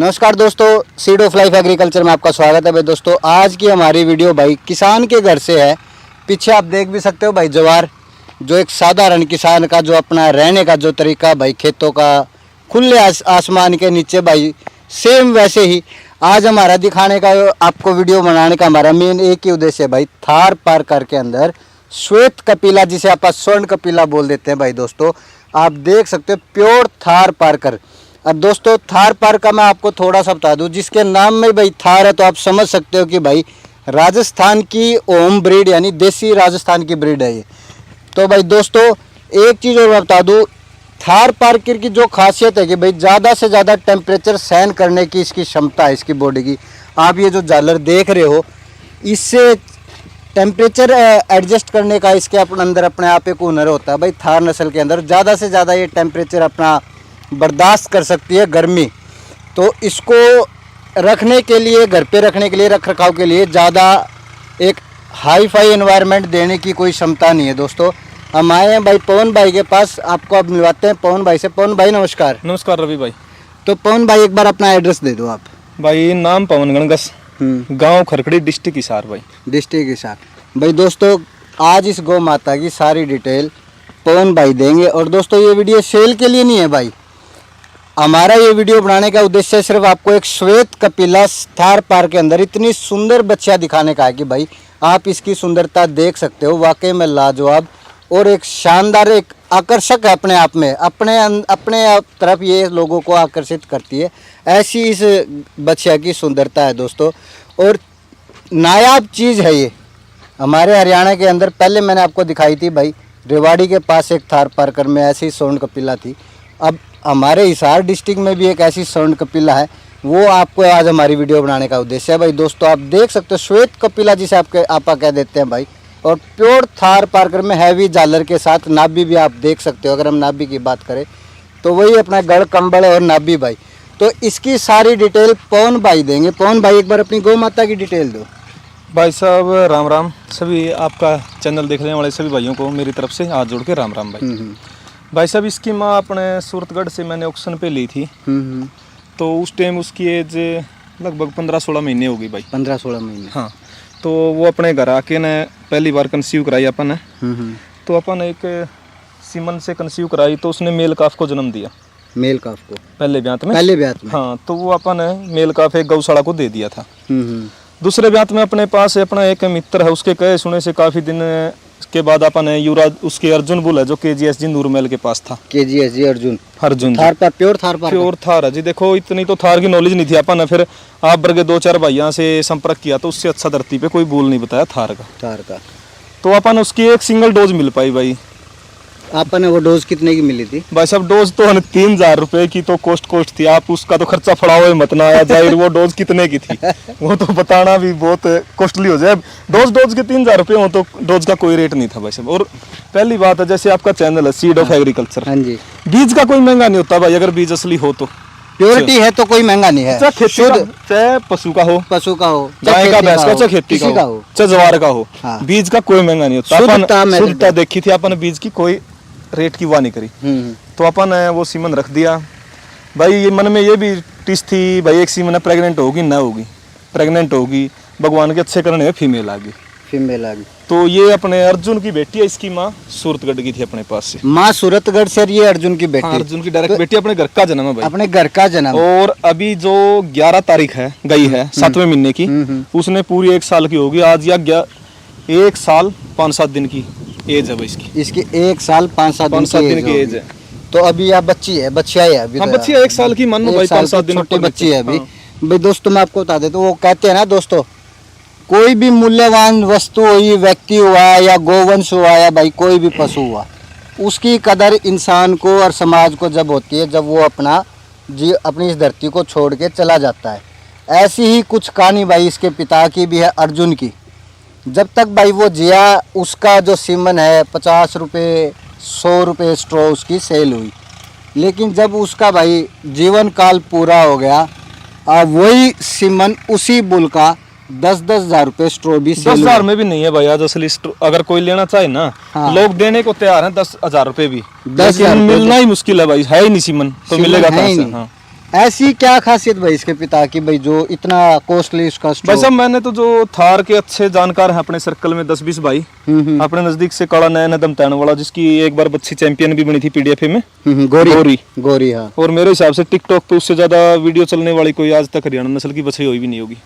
नमस्कार दोस्तों, seed of life agriculture में आपका स्वागत है भाई। दोस्तों आज की हमारी वीडियो भाई किसान के घर से है। पीछे आप देख भी सकते हो भाई जवार, जो एक साधारण किसान का जो अपना रहने का जो तरीका भाई, खेतों का खुले आसमान के नीचे भाई, सेम वैसे ही आज हमारा दिखाने का, आपको वीडियो बनाने का हमारा मेन एक ही उद्देश्य है भाई। थार पार्कर के अंदर श्वेत कपिला, जिसे आप स्वर्ण कपिला बोल देते हैं भाई। दोस्तों आप देख सकते हो प्योर थार पार्कर। अब दोस्तों थार पार्कर का मैं आपको थोड़ा सा बता दूं, जिसके नाम में भाई थार है तो आप समझ सकते हो कि भाई राजस्थान की ओम ब्रीड, यानी देसी राजस्थान की ब्रीड है ये। तो भाई दोस्तों एक चीज़ और मैं बता दूं, थार पार्कर की जो खासियत है कि भाई ज़्यादा से ज़्यादा टेम्परेचर सहन करने की इसकी क्षमता है इसकी बॉडी की। आप ये जो झालर देख रहे हो, इससे टेम्परेचर एडजस्ट करने का इसके अंदर अपने आप एक हुनर होता है भाई। थार नस्ल के अंदर ज़्यादा से ज़्यादा ये टेम्परेचर अपना बर्दाश्त कर सकती है, गर्मी। तो इसको रखने के लिए, घर पे रखने के लिए, रख रखाव के लिए ज़्यादा एक हाई फाई एनवायरनमेंट देने की कोई क्षमता नहीं है। दोस्तों हम आए हैं भाई पवन भाई के पास, आपको अब मिलवाते हैं पवन भाई से। पवन भाई नमस्कार। नमस्कार रवि भाई। तो पवन भाई एक बार अपना एड्रेस दे दो आप। भाई नाम पवन गणगस, गांव खरखड़ी, डिस्ट्रिक्ट हिसार भाई। डिस्ट्रिक्ट हिसार भाई। दोस्तों आज इस गौ माता की सारी डिटेल पवन भाई देंगे। और दोस्तों ये वीडियो सेल के लिए नहीं है भाई, हमारा ये वीडियो बनाने का उद्देश्य सिर्फ आपको एक श्वेत कपिला थार पार्क के अंदर इतनी सुंदर बच्चियां दिखाने का है कि भाई आप इसकी सुंदरता देख सकते हो। वाकई में लाजवाब और एक शानदार, एक आकर्षक है अपने आप में, अपने तरफ ये लोगों को आकर्षित करती है। ऐसी इस बच्चिया की सुंदरता है दोस्तों, और नायाब चीज़ है ये हमारे हरियाणा के अंदर। पहले मैंने आपको दिखाई थी भाई रेवाड़ी के पास एक थार पार्कर में ऐसी स्वर्ण कपिला थी। अब हमारे हिसार डिस्ट्रिक्ट में भी एक ऐसी स्वर्ण कपिला है, वो आपको आज हमारी वीडियो बनाने का उद्देश्य है भाई। दोस्तों आप देख सकते हो श्वेत कपिला जिसे आपा कह देते हैं भाई, और प्योर थार पार्कर में हैवी झालर के साथ नाभि भी आप देख सकते हो। अगर हम नाभि की बात करें तो वही अपना गढ़ कंबल और नाभि भाई। तो इसकी सारी डिटेल पवन भाई देंगे। पवन भाई एक बार अपनी गौ माता की डिटेल दो। भाई साहब राम राम, सभी आपका चैनल देखने वाले सभी भाइयों को मेरी तरफ से हाथ जोड़ के राम राम भाई। भाई साहब इसकी माँ अपने सूरतगढ़ से मैंने ऑक्शन पे ली थी, तो उस टाइम उसकी एज लगभग 15-16 महीने हो गई भाई। 15-16 महीने, हाँ। तो वो अपने घर आके ने पहली बार कंसीव कराई अपन ने। तो अपन एक सीमन से कंसीव कराई, तो उसने मेल काफ को जन्म दिया। मेल काफ को पहले ब्यात में? पहले ब्यात में, हाँ। तो वो अपन ने मेल काफ एक गौशाला को दे दिया था। दूसरे ब्यात में अपने पास अपना एक मित्र है, उसके कहे सुने से काफी दिन के बाद अपन ने युवराज, उसके अर्जुन बुल है जो KGSG नूरमहल के पास था। KGSG अर्जुन थार पर प्योर थार है जी। देखो इतनी तो थार की नॉलेज नहीं थी अपन ने, फिर आप वर्गे 2-4 भाइयों से संपर्क किया, तो उससे अच्छा धरती पे कोई बोल नहीं बताया थार का। तो अपन उसकी एक सिंगल डोज मिल पाई भाई। आपने वो डोज कितने की मिली थी भाई साहब? डोज तो 3000 रुपए की तो कोस्ट थी। आप उसका तो खर्चा फड़ाओ मत ना आया जाहिर। वो डोज कितने की थी वो तो बताना भी बहुत कॉस्टली हो जाए। डोज के 3000 रुपए हो तो डोज का कोई रेट नहीं था भाई साहब। और पहली बात है, जैसे आपका चैनल है सीड ऑफ एग्रीकल्चर, हाँ जी, बीज का कोई महंगा नहीं होता भाई। अगर बीज असली हो तो प्योरिटी है तो कोई महंगा नहीं है। चाहे पशु का हो, गाय का, भैंस का, चाहे खेती का हो, चाहे जवार का हो, बीज का कोई महंगा नहीं होता। शुद्धता देखी थी अपन, बीज की कोई रेट की वाह नहीं करी। तो अपन वो सीमन रख दिया भाई। ये मन में ये भी टिस थी भाई, एक सीमन प्रेग्नेंट होगी ना होगी, प्रेग्नेंट होगी, भगवान के अच्छे करने में फीमेल आ गई। तो ये अपने अर्जुन की बेटी है, इसकी माँ सूरतगढ़ की थी अपने पास से। माँ सूरतगढ़ से, ये अर्जुन की बेटी? हाँ, अर्जुन की डायरेक्ट बेटी, अपने घर का जन्म है भाई। अपने घर का जन्म। और अभी जो 11 तारीख है गई है 7वें महीने की, उसने पूरी 1 साल की होगी आज, या 1 साल 5-7 दिन की एज है भाई इसकी 1 साल 5-7 दिन की एज है। तो अभी आप बच्चिया है अभी। हाँ, बच्चिया 1 साल की, मान लो भाई 5-7 दिन छोटी बच्ची है अभी भाई। दोस्तों मैं आपको बता देता हूँ, वो कहते हैं ना दोस्तों, कोई भी मूल्यवान वस्तु हुई, व्यक्ति हुआ या गोवंश हुआ या भाई कोई भी पशु हुआ, उसकी कदर इंसान को और समाज को जब होती है जब वो अपनी इस धरती को छोड़ के चला जाता है। ऐसी ही कुछ कहानी भाई इसके पिता की भी है, अर्जुन की। जब तक भाई वो जिया, उसका जो सीमन है 50 रुपये 100 रुपये स्ट्रॉ उसकी सेल हुई। लेकिन जब उसका भाई जीवन काल पूरा हो गया, वही सीमन उसी बुल का 10-10 हजार रुपये स्ट्रॉ भी सेल। 10 हजार में भी नहीं है भाई आज असली स्ट्रॉ। अगर कोई लेना चाहे ना, हाँ, लोग देने को तैयार हैं 10 हजार रुपये भी, 10 हजार मिलना ही मुश्किल है भाई। है ही नहीं सीमन, तो मिलेगा कहाँ से? हाँ। ऐसी क्या खासियत भाई इसके पिता की भाई जो इतना कॉस्टली इसका भाई साहब मैंने तो जो थार के अच्छे जानकार हैं अपने सर्कल में 10-20 भाई अपने नजदीक से काला नयन दमतान वाला जिसकी एक बार बच्ची चैंपियन भी बनी थी पीडीएफ में, गोरी हाँ। और मेरे हिसाब से टिकटॉक पे उससे ज्यादा वीडियो चलने वाली कोई आज तक हरियाणा नस्ल की बछड़ी हुई भी नहीं होगी।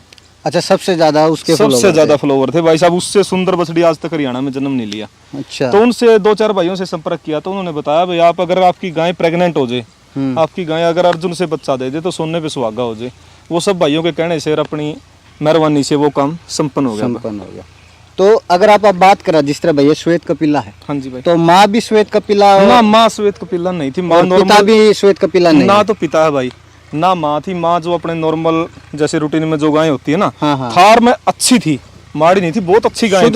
अच्छा, सबसे ज्यादा उसके सबसे ज्यादा फॉलोवर थे भाई साहब। उससे सुंदर बछड़ी आज तक हरियाणा में जन्म नहीं लिया। अच्छा। तो उनसे 2-4 भाइयों से संपर्क किया तो उन्होंने बताया भाई आप अगर आपकी गाय प्रेग्नेंट हो जाए, आपकी गाय अगर अर्जुन से बच्चा दे दे तो सोने पे सुहागा हो जाए। वो सब भाइयों के कहने से और अपनी मेहरबानी से वो काम संपन्न हो गया। तो अगर आप बात करा जिस तरह भैया श्वेत कपिला है, हाँ जी भाई, तो माँ भी श्वेत कपिला ना? माँ श्वेत कपिला नहीं थी, माँ पिता भी श्वेत कपिला नहीं ना। तो पिता है भाई ना माँ थी। माँ जो अपने नॉर्मल जैसे रूटीन में जो गाय होती है ना, हाँ। थार में अच्छी थी, माड़ी नहीं थी, बहुत अच्छी गाय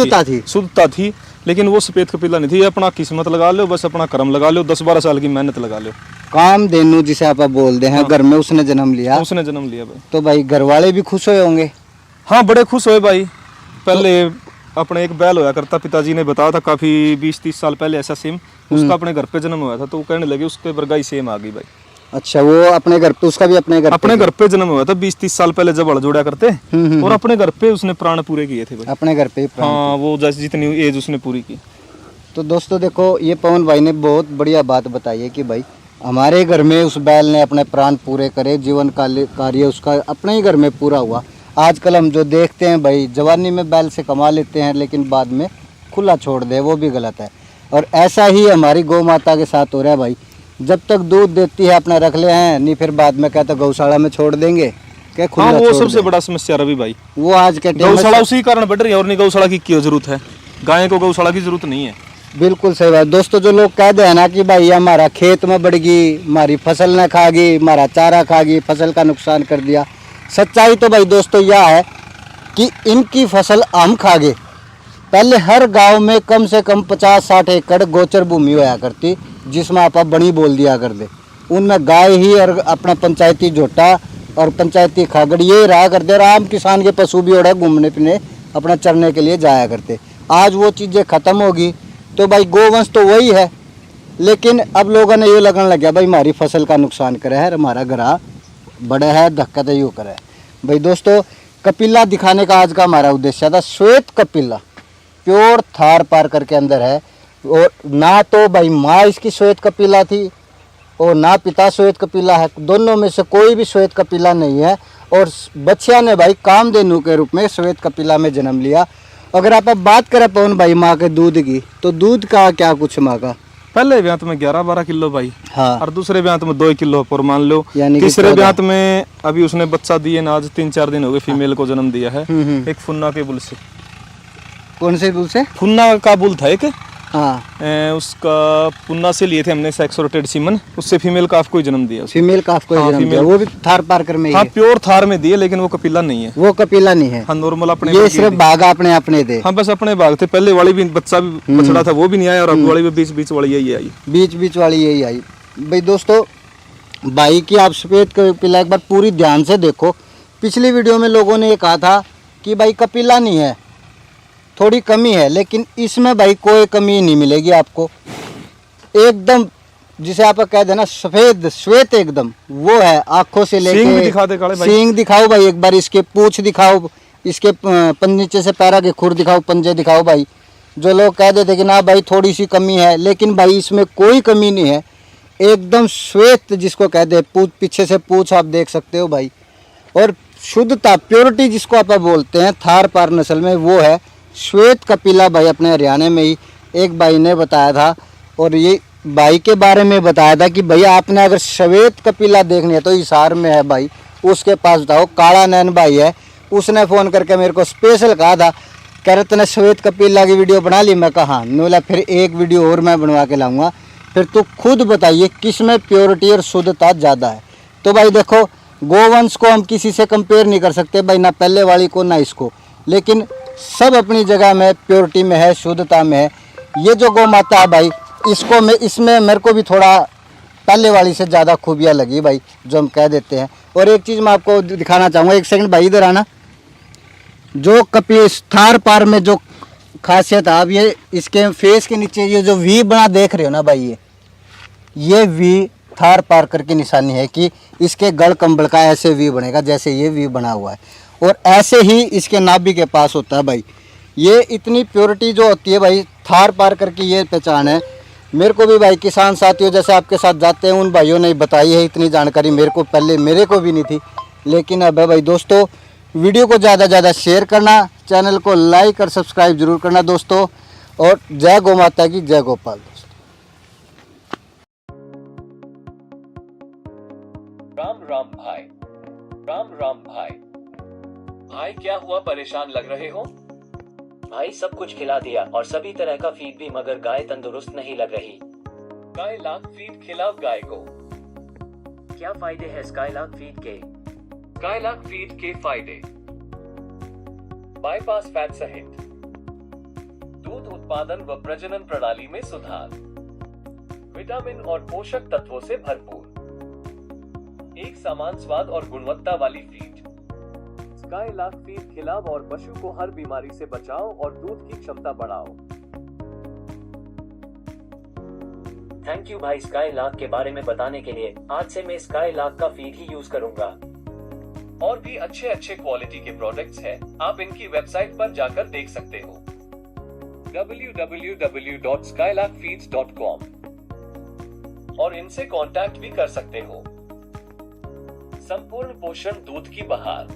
शुद्धता थी, लेकिन वो सफेद कपिला नहीं थी। अपना किस्मत लगा लो, बस अपना कर्म लगा लो, 10-12 साल की मेहनत लगा लो। कामधेनु जिसे आप बोलते हैं, घर में उसने जन्म लिया भाई। तो भाई घर वाले भी खुश हुए होंगे? हाँ बड़े खुश हुए भाई। पहले अपने एक बैल होया करता, पिताजी ने बताया था काफी 20-30 साल पहले ऐसा सेम उसका अपने घर पे जन्म हुआ था, तो वो कहने लगे उसके बरगाई सेम आ गई भाई। अच्छा, वो अपने घर पे, उसका भी अपने घर पे जन्म हुआ था 20-30 साल पहले जब हड़ जोड़ा करते और अपने घर पे उसने प्राण पूरे किए थे भाई। अपने घर पे हाँ, वो जैसे जितनी एज उसने पूरी की। तो दोस्तों देखो, ये पवन भाई ने बहुत बढ़िया बात बताई है कि भाई हमारे घर में उस बैल ने अपने प्राण पूरे करे, जीवन कार्य उसका अपने ही घर में पूरा हुआ। आजकल हम जो देखते हैं भाई, जवानी में बैल से कमा लेते हैं लेकिन बाद में खुला छोड़ दे, वो भी गलत है। और ऐसा ही हमारी गौ माता के साथ हो रहा है भाई। जब तक दूध देती है अपना रख ले हैं, नहीं फिर बाद में कहते गौशाला में छोड़ देंगे, क्या खुला हाँ, वो सबसे बड़ा समस्या रवि भाई। वो आज के गौशाला उसी कारण बढ़ रही है, और नहीं गौशाला की क्यों जरूरत है? गाय को गौशाला की जरूरत नहीं है। बिल्कुल सही बात दोस्तों। जो लोग कहते हैं ना कि भाई हमारा खेत में बढ़ गई, हमारी फसल न खा गई, हमारा चारा खा गई, फसल का नुकसान कर दिया, सच्चाई तो भाई दोस्तों यह है कि इनकी फसल हम खा गए। पहले हर गांव में कम से कम 50-60 एकड़ गोचर भूमि होया करती, जिसमें आप बड़ी बोल दिया कर दे। उनमें गाय ही और अपना पंचायती झोटा और पंचायती खागड़ ये रहा करते, और आम किसान के पशु भी ओढ़े घूमने फिरने अपना चरने के लिए जाया करते। आज वो चीज़ें ख़त्म होगी तो भाई गोवंश तो वही है, लेकिन अब लोगों ने ये लगने लग गया भाई हमारी फसल का नुकसान करे है, हमारा घरा बड़ा है, धक्का तो यूँ करे। भाई दोस्तों, कपिला दिखाने का आज का हमारा उद्देश्य था। श्वेत कपिला प्योर थार पार करके अंदर है, और ना तो भाई माँ इसकी श्वेत कपिला थी और ना पिता श्वेत कपिला है, दोनों में से कोई भी श्वेत कपिला नहीं है। और बच्चिया ने भाई कामधेनु के रूप में श्वेत कपिला में जन्म लिया। अगर आप अब बात करें पवन भाई माँ के दूध की, तो दूध का क्या कुछ माँ का? पहले ब्यात में 11-12 किलो भाई, हाँ। और दूसरे ब्यात में 2 किलो पर मान लो, तीसरे ब्यात में अभी उसने बच्चा दिए ना, आज 3-4 दिन हो गए, फीमेल को जन्म दिया है। एक फुन्ना के बुल से। कौन से बुल से? फुन्ना का बुल था एक, हाँ। उसका पुन्ना से लिए थे हमने सेक्सोरेटेड सीमन, उससे फीमेल काफ को जन्म दिया। फीमेल काफ को जन्म दिया, वो भी थार पारकर में ही हाँ, प्योर थार में दिए, लेकिन वो कपिला नहीं है। वो कपिला नहीं है, हाँ, नॉर्मल अपने ये सिर्फ भाग अपने थे। हाँ, बस अपने भाग थे। पहले वाली भी बच्चा भी बछड़ा था, वो भी नहीं आया, और अब वाली भी बीच वाली यही आई, बीच वाली यही आई। भाई दोस्तों, भाई की आप श्वेत कपिला एक बार पूरी ध्यान से देखो। पिछली वीडियो में लोगों ने ये कहा था कि भाई कपिला नहीं है, थोड़ी कमी है, लेकिन इसमें भाई कोई कमी नहीं मिलेगी आपको। एकदम जिसे आप कह देना सफेद श्वेत एकदम वो है, आंखों से लेके सींग दिखाओ भाई, एक बार इसके पूंछ दिखाओ, इसके नीचे से पैरा के खुर दिखाओ, पंजे दिखाओ भाई। जो लोग कह देते कि ना भाई थोड़ी सी कमी है, लेकिन भाई इसमें कोई कमी नहीं है, एकदम श्वेत जिसको कहते हैं, पूंछ पीछे से पूंछ आप देख सकते हो भाई। और शुद्धता प्योरिटी जिसको आप बोलते हैं थार पार नस्ल में, वो है श्वेत कपिला भाई। अपने हरियाणा में ही एक भाई ने बताया था, और ये भाई के बारे में बताया था कि भैया आपने अगर श्वेत कपिला देखनी है तो हिसार में है भाई, उसके पास बताओ। काला नैन भाई है, उसने फ़ोन करके मेरे को स्पेशल कहा था, कह रहे तूने श्वेत कपिला की वीडियो बना ली? मैं कहा हाँ। बोला फिर एक वीडियो और मैं बनवा के लाऊंगा, फिर तो खुद बताइए किस में प्योरिटी और शुद्धता ज़्यादा है। तो भाई देखो, गोवंश को हम किसी से कंपेयर नहीं कर सकते भाई, ना पहले वाली को ना इसको, लेकिन सब अपनी जगह में प्योरिटी में है, शुद्धता में है। ये जो गौ माता है भाई, इसमें मेरे को भी थोड़ा पहले वाली से ज़्यादा खूबियाँ लगी भाई, जो हम कह देते हैं। और एक चीज़ मैं आपको दिखाना चाहूँगा, एक सेकंड भाई इधर आना। जो कपिल थार पार में जो खासियत है, आप ये इसके फेस के नीचे ये जो वी बना देख रहे हो ना भाई, ये वी थार पार्कर की निशानी है कि इसके गढ़ कंबल का ऐसे वी बनेगा जैसे ये वी बना हुआ है, और ऐसे ही इसके नाभि के पास होता है भाई। ये इतनी प्योरिटी जो होती है भाई, थार पार्कर की ये पहचान है। मेरे को भी भाई किसान साथियों जैसे आपके साथ जाते हैं, उन भाइयों ने बताई है इतनी जानकारी, मेरे को पहले मेरे को भी नहीं थी, लेकिन अब है भाई। दोस्तों वीडियो को ज़्यादा ज़्यादा शेयर करना, चैनल को लाइक और सब्सक्राइब जरूर करना दोस्तों, और जय गौ माता की, जय गोपाल। राम राम भाई, राम राम भाई। भाई क्या हुआ, परेशान लग रहे हो? भाई सब कुछ खिला दिया और सभी तरह का फीड भी, मगर गाय तंदुरुस्त नहीं लग रही। स्काईलार्क फीड खिलाओ गाय को। क्या फायदे हैं स्काईलार्क फीड के? स्काईलार्क फीड के फायदे: बाईपास फैट सहित दूध उत्पादन व प्रजनन प्रणाली में सुधार, विटामिन और पोषक तत्वों से भरपूर, एक समान स्वाद और गुणवत्ता वाली फीड। स्काईलार्क फीड खिलाओ और पशु को हर बीमारी से बचाओ और दूध की क्षमता बढ़ाओ। थैंक यू भाई स्काईलार्क के बारे में बताने के लिए। आज से मैं स्काईलार्क का फीड ही यूज करूंगा। और भी अच्छे अच्छे क्वालिटी के प्रोडक्ट्स हैं, आप इनकी वेबसाइट पर जाकर देख सकते हो, www.skylarkfeeds.com, और इनसे कांटेक्ट भी कर सकते हो। संपूर्ण पोषण दूध की बहार।